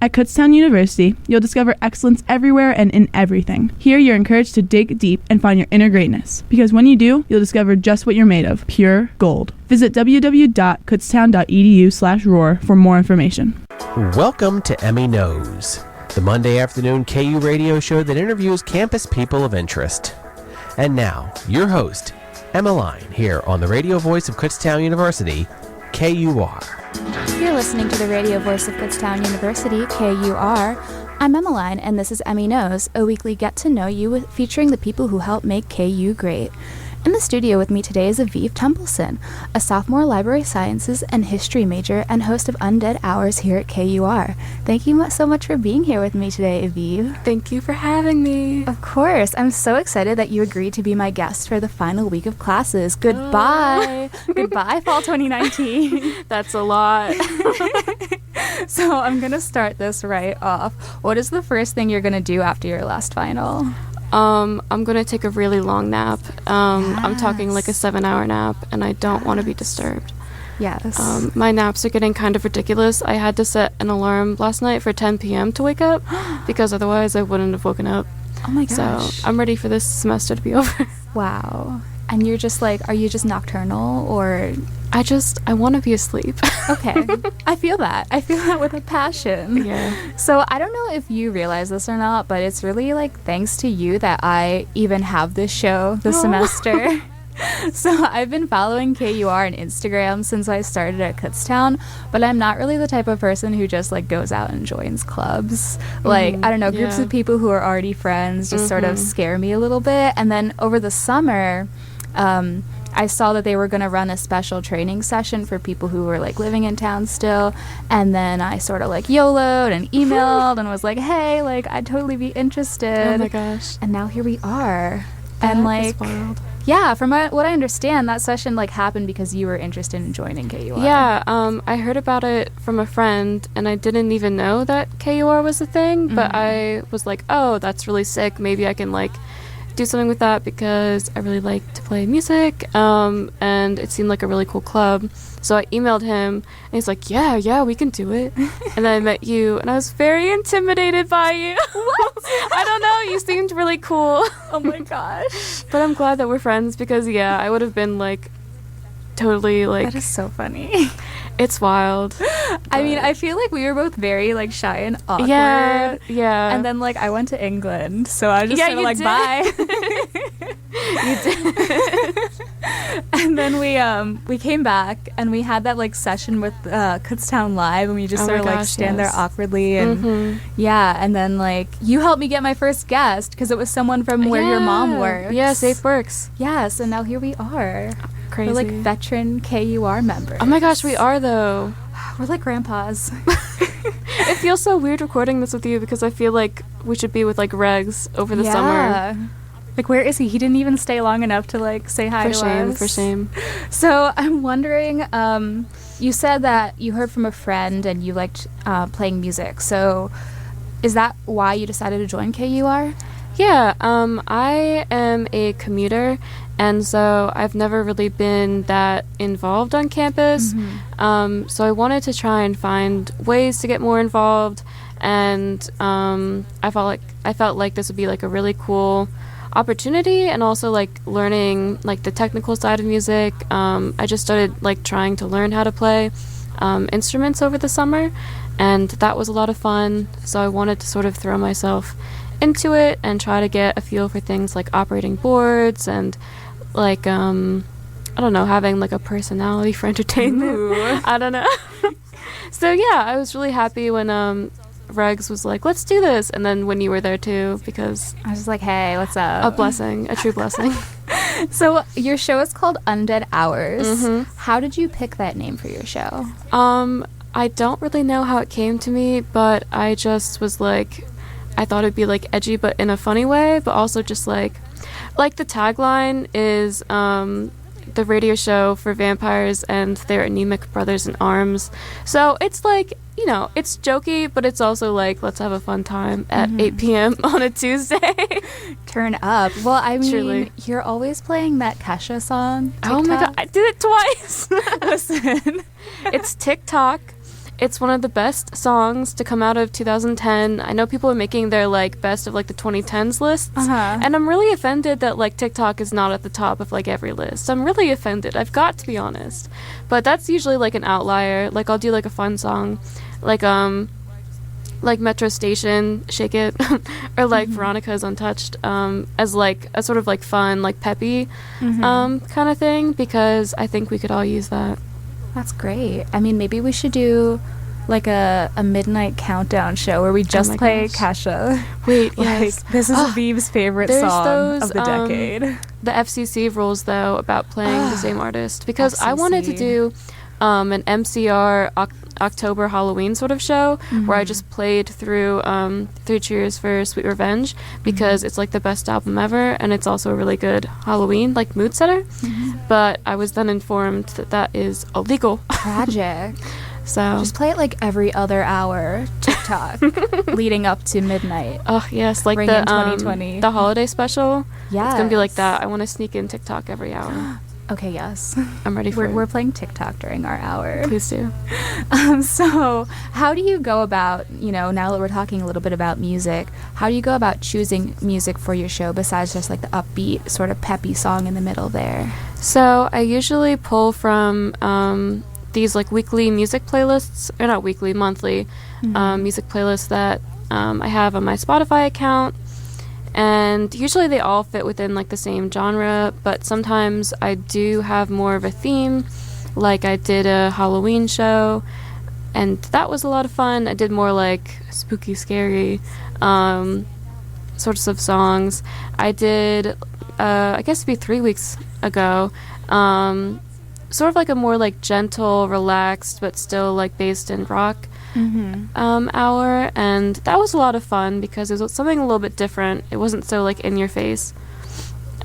At Kutztown University, you'll discover excellence everywhere and in everything. Here, you're encouraged to dig deep and find your inner greatness. Because when you do, you'll discover just what you're made of, pure gold. Visit www.kutztown.edu/roar for more information. Welcome to Emmy Knows, the Monday afternoon KU radio show that interviews campus people of interest. And now, your host, Emmeline, here on the radio voice of Kutztown University, KUR. You're listening to the radio voice of Kutztown University, KUR. I'm Emmeline, and this is Emmy Knows, a weekly get-to-know-you featuring the people who help make KU great. In the studio with me today is Aviv Templeson, a sophomore library sciences and history major and host of Undead Hours here at KUR. Thank you so much for being here with me today, Aviv. Thank you for having me. Of course. I'm so excited that you agreed to be my guest for the final week of classes. Goodbye. Goodbye, fall 2019. That's a lot. So I'm going to start this right off. What is the first thing you're going to do after your last final? I'm gonna take a really long nap. I'm talking like a 7-hour nap, and I don't want to be disturbed. Yes. My naps are getting kind of ridiculous. I had to set an alarm last night for 10 p.m. to wake up, because otherwise I wouldn't have woken up. Oh my gosh. So I'm ready for this semester to be over. Wow. And you're just like, are you just nocturnal, or? I want to be asleep. Okay. I feel that with a passion. Yeah. So I don't know if you realize this or not, but it's really like thanks to you that I even have this show this semester. So I've been following KUR on Instagram since I started at Kutztown, but I'm not really the type of person who just like goes out and joins clubs. Like, I don't know, groups of people who are already friends just sort of scare me a little bit. And then over the summer, I saw that they were going to run a special training session for people who were like living in town still, and then I sort of like YOLO'd and emailed and was like, hey, like I'd totally be interested. Oh my gosh. And now here we are. That and like is wild. Yeah, from what I understand, that session like happened because you were interested in joining KUR. Yeah, I heard about it from a friend, and I didn't even know that KUR was a thing, but I was like, oh, that's really sick. Maybe I can like do something with that because I really like to play music, and it seemed like a really cool club. So I emailed him, and he's like, yeah, we can do it. And then I met you, and I was very intimidated by you. What? I don't know, you seemed really cool. Oh my gosh. But I'm glad that we're friends because, yeah, I would have been like totally like... That is so funny. It's wild. I mean, I feel like we were both very like shy and awkward. Yeah. And then like I went to England, so I was just sort of like, bye. You did. And then we came back and we had that like session with Kutztown Live, and we just sort of like stand there awkwardly and and then like you helped me get my first guest because it was someone from where your mom works. Yeah, Safe Works. Yes, and now here we are. Crazy. We're like veteran KUR members. Oh my gosh, we are though. We're like grandpas. It feels so weird recording this with you because I feel like we should be with like Regs over the summer. Like, where is he? He didn't even stay long enough to like say hi to us. For shame. So I'm wondering, you said that you heard from a friend and you liked playing music. So is that why you decided to join KUR? Yeah, I am a commuter, and so I've never really been that involved on campus. So I wanted to try and find ways to get more involved, and I felt like this would be like a really cool opportunity, and also like learning like the technical side of music. I just started like trying to learn how to play instruments over the summer, and that was a lot of fun. So I wanted to sort of throw myself into it and try to get a feel for things like operating boards and like I don't know, having like a personality for entertainment. Ooh. I don't know. So yeah, I was really happy when Regs was like, let's do this, and then when you were there too, because I was just like, hey, what's up? A blessing, a true blessing. So your show is called Undead Hours. How did you pick that name for your show? I don't really know how it came to me, but I just was like, I thought it'd be like edgy but in a funny way, but also just like the tagline is the radio show for vampires and their anemic brothers in arms. So it's like, you know, it's jokey, but it's also like, let's have a fun time at 8 p.m. on a Tuesday. Turn up. Well, I mean, Truly. You're always playing that Kesha song. TikTok. Oh my god, I did it twice. Listen. It's TikTok, it's one of the best songs to come out of 2010. I know people are making their like best of like the 2010s lists, and I'm really offended that like TikTok is not at the top of like every list. I'm really offended. I've got to be honest. But that's usually like an outlier. Like I'll do like a fun song, like Metro Station, Shake It, or like Veronica's Untouched, as like a sort of like fun, like peppy kind of thing, because I think we could all use that. That's great. I mean, maybe we should do like a midnight countdown show where we just play Kesha. Wait, like, yes. This is Aviv's favorite song of the decade. The FCC rules, though, about playing the same artist, because FCC. I wanted to do an MCR October Halloween sort of show where I just played through Three Cheers for Sweet Revenge, because it's like the best album ever, and it's also a really good Halloween like mood setter. But I was then informed that that is illegal. Tragic. So just play it like every other hour TikTok leading up to midnight. Oh yes, like Ring the in 2020. The holiday special. Yeah, it's gonna be like that. I want to sneak in TikTok every hour. Okay, yes. I'm ready for it. We're playing TikTok during our hour. Please do. So how do you go about, now that we're talking a little bit about music, how do you go about choosing music for your show besides just like the upbeat sort of peppy song in the middle there? So I usually pull from these like weekly music playlists, or not weekly, monthly music playlists that I have on my Spotify account. And usually they all fit within like the same genre, but sometimes I do have more of a theme. Like I did a Halloween show, and that was a lot of fun. I did more like spooky, scary sorts of songs. I did, I guess it'd be 3 weeks ago, sort of like a more like gentle, relaxed, but still like based in rock hour, and that was a lot of fun because it was something a little bit different. It wasn't so like in your face.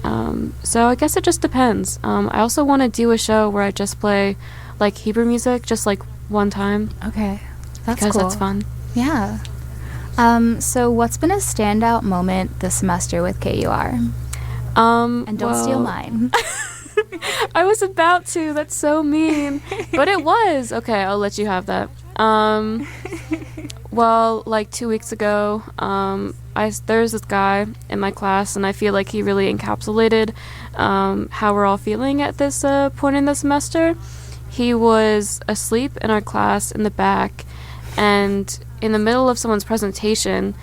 So I guess it just depends. I also want to do a show where I just play like Hebrew music just like one time. Okay, that's because cool. that's fun. Yeah. So what's been a standout moment this semester with KUR? And don't steal mine. I was about to. That's so mean. But it was. Okay, I'll let you have that. Well, like 2 weeks ago, there's this guy in my class, and I feel like he really encapsulated how we're all feeling at this point in the semester. He was asleep in our class in the back, and in the middle of someone's presentation,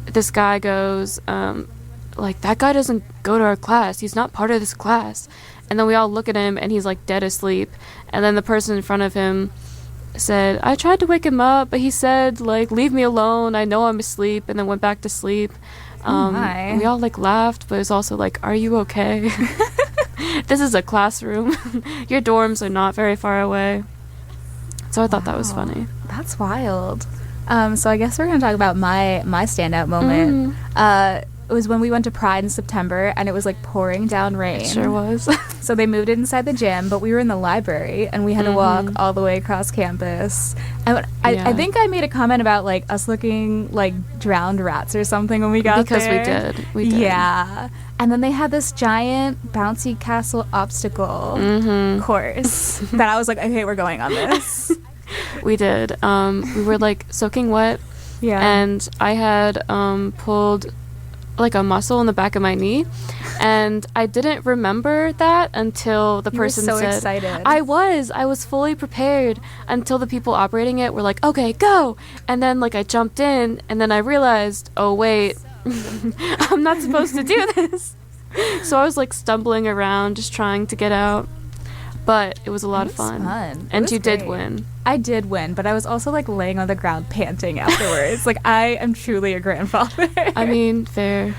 this guy goes, that guy doesn't go to our class. He's not part of this class. And then we all look at him, and he's like dead asleep. And then the person in front of him said, I tried to wake him up, but he said, like, leave me alone. I know I'm asleep, and then went back to sleep. We all like laughed, but it was also like, are you okay? This is a classroom. Your dorms are not very far away. So I thought that was funny. That's wild. So I guess we're going to talk about my standout moment. It was when we went to Pride in September, and it was like pouring down rain. It sure was. So they moved it inside the gym, but we were in the library, and we had to walk all the way across campus. And I think I made a comment about like us looking like drowned rats or something when we got there. Because we did. Yeah. And then they had this giant bouncy castle obstacle course that I was like, okay, we're going on this. We did. We were like soaking wet. Yeah. And I had pulled like a muscle in the back of my knee, and I didn't remember that until the person said, excited. I was fully prepared until the people operating it were like, okay, go. And then like I jumped in, and then I realized, oh wait, I'm not supposed to do this. So I was like stumbling around just trying to get out, but it was a lot of fun. And you did win. I did win, but I was also like laying on the ground panting afterwards. Like, I am truly a grandfather. I mean, fair.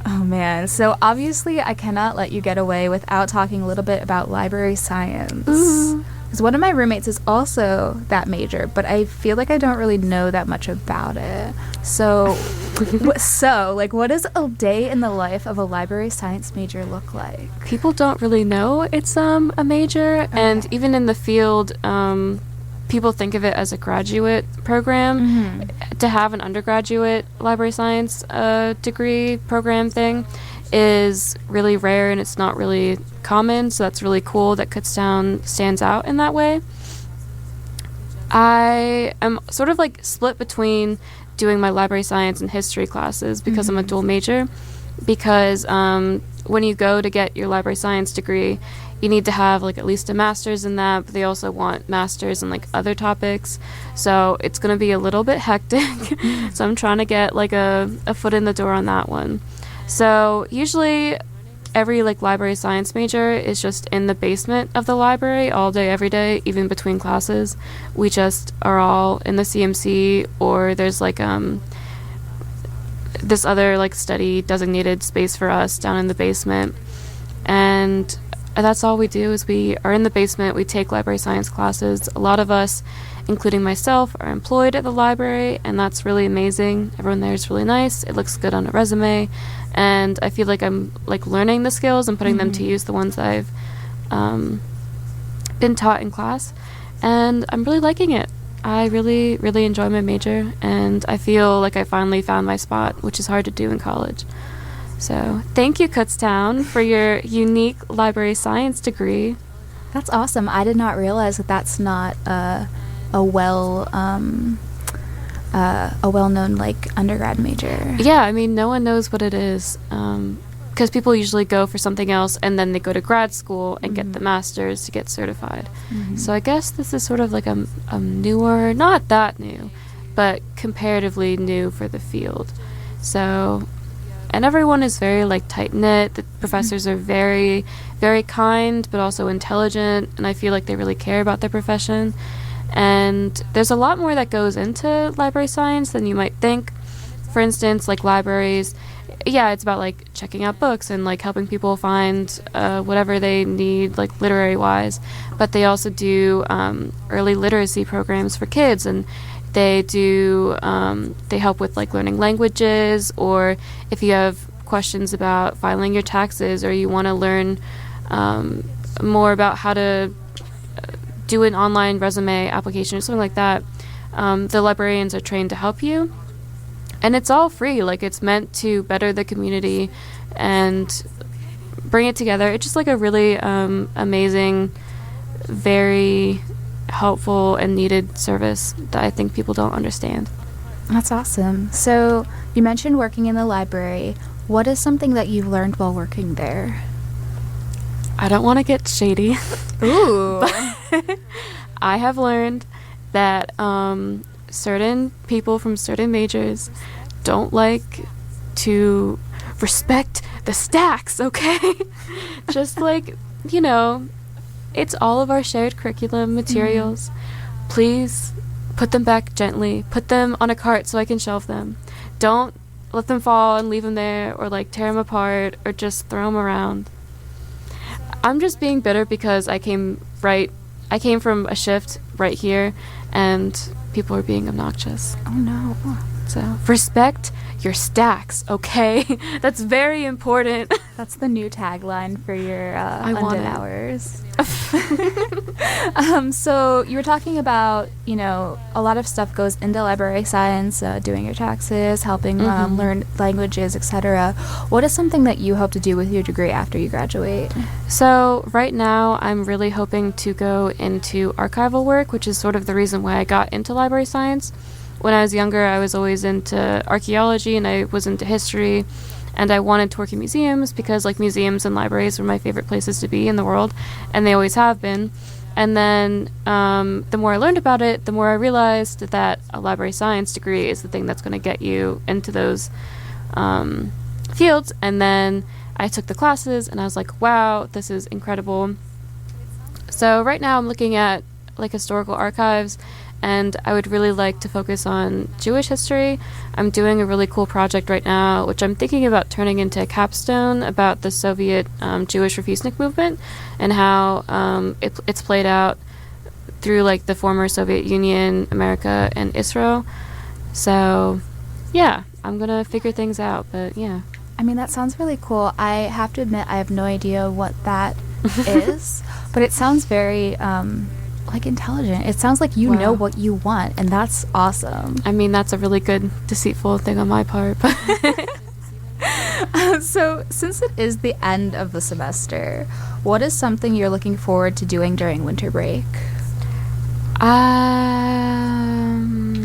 Oh man. So obviously I cannot let you get away without talking a little bit about library science. Because one of my roommates is also that major, but I feel like I don't really know that much about it. So, what does a day in the life of a library science major look like? People don't really know it's a major, and even in the field, people think of it as a graduate program. To have an undergraduate library science degree program thing is really rare, and it's not really common, so that's really cool that Kutztown stands out in that way. I am sort of like split between doing my library science and history classes because I'm a dual major. Because when you go to get your library science degree, you need to have like at least a master's in that, but they also want masters in like other topics. So it's going to be a little bit hectic. So I'm trying to get like a foot in the door on that one. So usually every like library science major is just in the basement of the library all day, every day, even between classes. We just are all in the CMC, or there's like this other like study designated space for us down in the basement. And that's all we do is we are in the basement. We take library science classes. A lot of us, including myself, are employed at the library, and that's really amazing. Everyone there is really nice. It looks good on a resume, and I feel like I'm like learning the skills and putting them to use, the ones that I've been taught in class, and I'm really liking it. I really, really enjoy my major, and I feel like I finally found my spot, which is hard to do in college. So thank you, Kutztown, for your unique library science degree. That's awesome. I did not realize that that's not a well-known like undergrad major. Yeah, I mean, no one knows what it is, because people usually go for something else and then they go to grad school and get the master's to get certified. So I guess this is sort of like a newer, not that new, but comparatively new for the field. So, and everyone is very like tight-knit. The professors are very, very kind, but also intelligent, and I feel like they really care about their profession. And there's a lot more that goes into library science than you might think. For instance, like libraries, yeah, it's about like checking out books and like helping people find whatever they need, like literary wise. But they also do early literacy programs for kids, and they do they help with like learning languages, or if you have questions about filing your taxes, or you want to learn more about how to do an online resume application or something like that, the librarians are trained to help you. And it's all free. Like, it's meant to better the community and bring it together. It's just like a really amazing, very helpful and needed service that I think people don't understand. That's awesome. So you mentioned working in the library. What is something that you've learned while working there? I don't want to get shady. Ooh. I have learned that certain people from certain majors don't like to respect the stacks, okay? Just like, you know, it's all of our shared curriculum materials. Please put them back gently. Put them on a cart so I can shelve them. Don't let them fall and leave them there, or like tear them apart, or just throw them around. I'm just being bitter because I came from a shift right here, and people are being obnoxious. Oh no. So respect your stacks, okay? That's very important. That's the new tagline for your want hours. So you were talking about, you know, a lot of stuff goes into library science, doing your taxes, helping learn languages, etc. What is something that you hope to do with your degree after you graduate? So right now I'm really hoping to go into archival work, which is sort of the reason why I got into library science. When I was younger, I was always into archaeology, and I was into history, and I wanted to work in museums because like museums and libraries were my favorite places to be in the world, and they always have been. And then the more I learned about it, the more I realized that a library science degree is the thing that's going to get you into those fields. And then I took the classes, and I was like, wow, this is incredible. So right now I'm looking at like historical archives, and I would really like to focus on Jewish history. I'm doing a really cool project right now, which I'm thinking about turning into a capstone about the Soviet Jewish Refusnik movement, and how it's played out through like the former Soviet Union, America, and Israel. So yeah, I'm gonna figure things out, but yeah. I mean, that sounds really cool. I have to admit, I have no idea what that is, but it sounds very like intelligent. It sounds like you know what you want, and that's awesome. I mean, that's a really good deceitful thing on my part. So since it is the end of the semester, what is something you're looking forward to doing during winter break?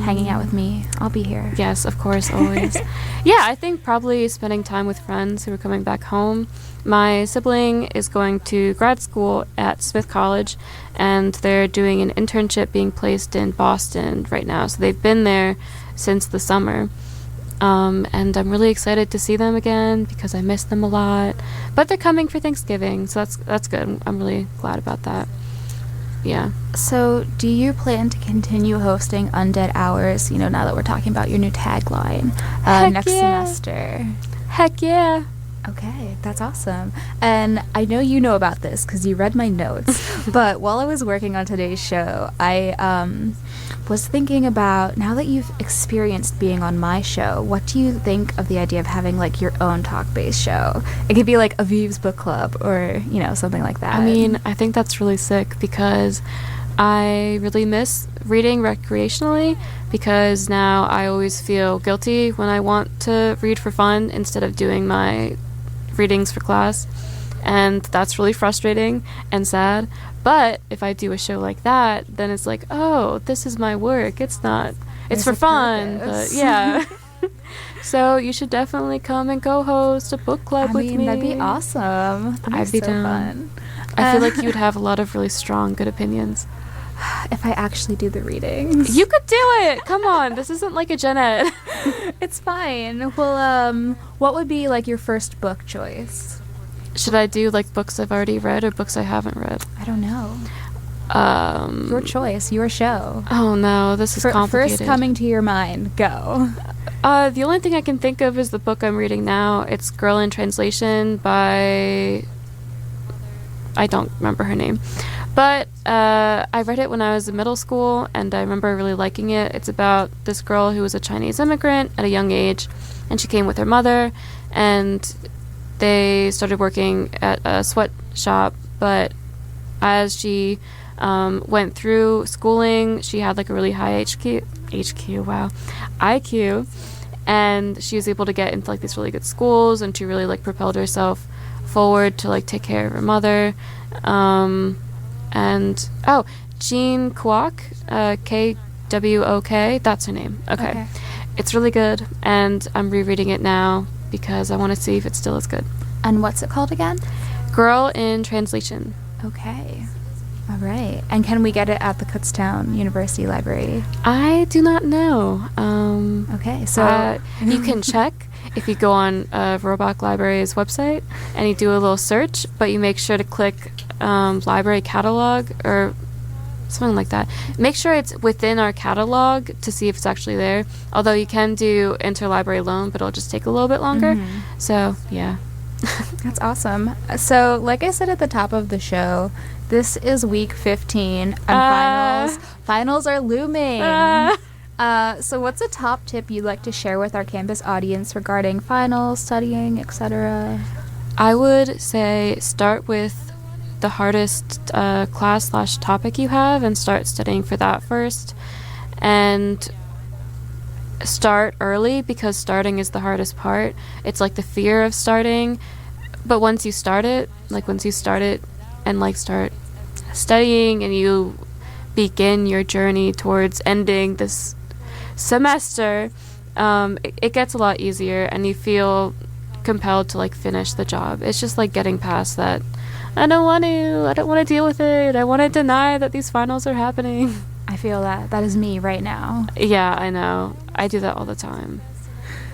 Hanging out with me. I'll be here. Yes, of course, always. Yeah, I think probably spending time with friends who are coming back home. My sibling is going to grad school at Smith College, and they're doing an internship being placed in Boston right now. So they've been there since the summer. And I'm really excited to see them again because I miss them a lot. But they're coming for Thanksgiving, so that's good. I'm really glad about that. Yeah. So do you plan to continue hosting Undead Hours, now that we're talking about your new tagline, next semester? Heck yeah. Okay, that's awesome. And I know you know about this because you read my notes, but while I was working on today's show, I was thinking about, now that you've experienced being on my show, what do you think of the idea of having like your own talk-based show? It could be like Aviv's book club or, something like that. I mean, I think that's really sick because I really miss reading recreationally, because now I always feel guilty when I want to read for fun instead of doing my readings for class, and that's really frustrating and sad. But if I do a show like that, then it's like, oh, this is my work. It's not, it's for fun, but yeah. So you should definitely come and co-host a book club with me. That'd be awesome. I'd be down. Fun. I feel like you would have a lot of really strong, good opinions. If I actually do the readings. You could do it! Come on, this isn't like a gen ed. It's fine. Well, what would be like your first book choice? Should I do like books I've already read or books I haven't read? I don't know. Your choice, your show. Oh no, this is complicated. First coming to your mind, go. The only thing I can think of is the book I'm reading now. It's Girl in Translation by... I don't remember her name. But I read it when I was in middle school, and I remember really liking it. It's about this girl who was a Chinese immigrant at a young age, and she came with her mother, and they started working at a sweatshop. But as she went through schooling, she had like a really high IQ, and she was able to get into like these really good schools, and she really like propelled herself forward to like take care of her mother. And Jean Kwok, Kwok, that's her name. Okay. It's really good, and I'm rereading it now because I want to see if it's still as good. And what's it called again? Girl in Translation. Okay. All right. And can we get it at the Kutztown University Library? I do not know. Okay, so you can check if you go on Robach Library's website and you do a little search, but you make sure to click library catalog or something like that. Make sure it's within our catalog to see if it's actually there. Although you can do interlibrary loan, but it'll just take a little bit longer. Mm-hmm. So, yeah. That's awesome. So, like I said at the top of the show, this is week 15 and finals are looming. So what's a top tip you'd like to share with our campus audience regarding finals, studying, etc.? I would say start with the hardest class/topic you have and start studying for that first. And start early, because starting is the hardest part. It's like the fear of starting, but once you start it and like start studying and you begin your journey towards ending this semester, it gets a lot easier and you feel compelled to like finish the job. It's just like getting past that. I don't want to deal with it. I want to deny that these finals are happening. I feel that. That is me right now. Yeah, I know. I do that all the time.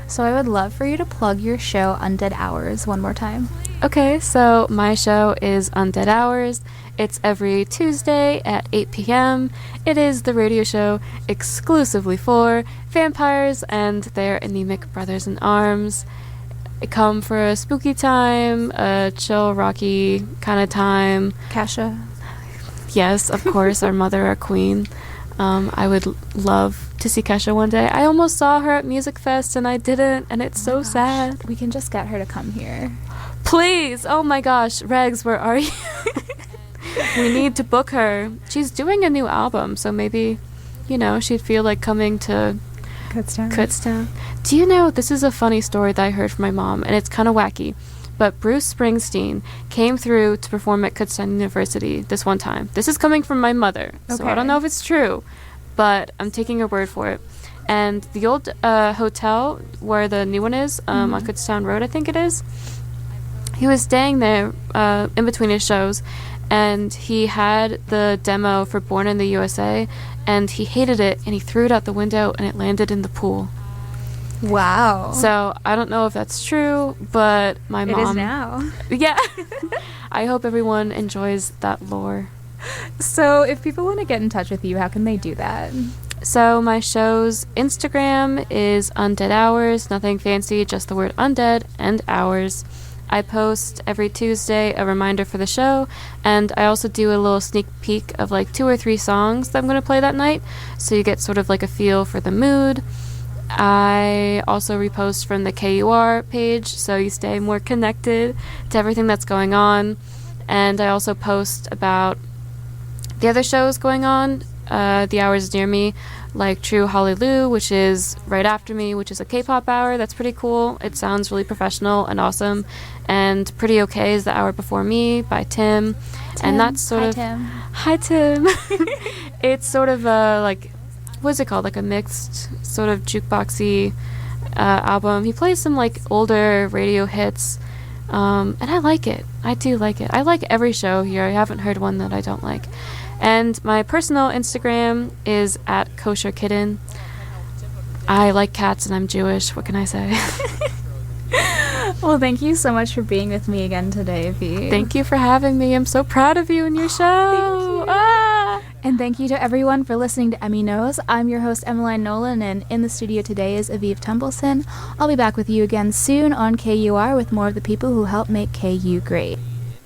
So I would love for you to plug your show, Undead Hours, one more time. Okay, so my show is Undead Hours. It's every Tuesday at 8 p.m. It is the radio show exclusively for vampires and their anemic brothers in arms. Come for a spooky time, a chill, rocky kind of time. Kasha. Yes, of course, our mother, our queen. I would love to see Kesha one day. I almost saw her at Music Fest and I didn't, and it's so sad. We can just get her to come here. Please! Oh my gosh, Regs, where are you? We need to book her. She's doing a new album, so maybe, she'd feel like coming to Kutztown. Do you know, this is a funny story that I heard from my mom, and it's kind of wacky, but Bruce Springsteen came through to perform at Kutztown University this one time. This is coming from my mother, so I don't know if it's true, but I'm taking her word for it. And the old hotel where the new one is, on Kutztown Road, I think it is, he was staying there in between his shows, and he had the demo for Born in the USA, and he hated it, and he threw it out the window, and it landed in the pool. Wow. So I don't know if that's true, but my mom... It is now. Yeah. I hope everyone enjoys that lore. So if people want to get in touch with you, how can they do that? So my show's Instagram is Undead Hours, nothing fancy, just the word undead and hours. I post every Tuesday a reminder for the show, and I also do a little sneak peek of like 2 or 3 songs that I'm going to play that night, so you get sort of like a feel for the mood. I also repost from the KUR page, so you stay more connected to everything that's going on. And I also post about the other shows going on, the hours near me, like True Hallelujah, which is right after me, which is a K-pop hour. That's pretty cool. It sounds really professional and awesome. And Pretty Okay is the hour before me by Tim. And that's sort of... Tim. Hi, Tim. It's sort of like... What is it called? Like a mixed sort of jukeboxy album. He plays some like older radio hits, and I like it. I do like it. I like every show here. I haven't heard one that I don't like. And my personal Instagram is at Kosher Kitten. I like cats and I'm Jewish. What can I say? Well, thank you so much for being with me again today, Aviv. Thank you for having me. I'm so proud of you and your show. And thank you to everyone for listening to Emmy Knows. I'm your host, Emmeline Nolan, and in the studio today is Aviv Tumbleson. I'll be back with you again soon on KUR with more of the people who help make KU great.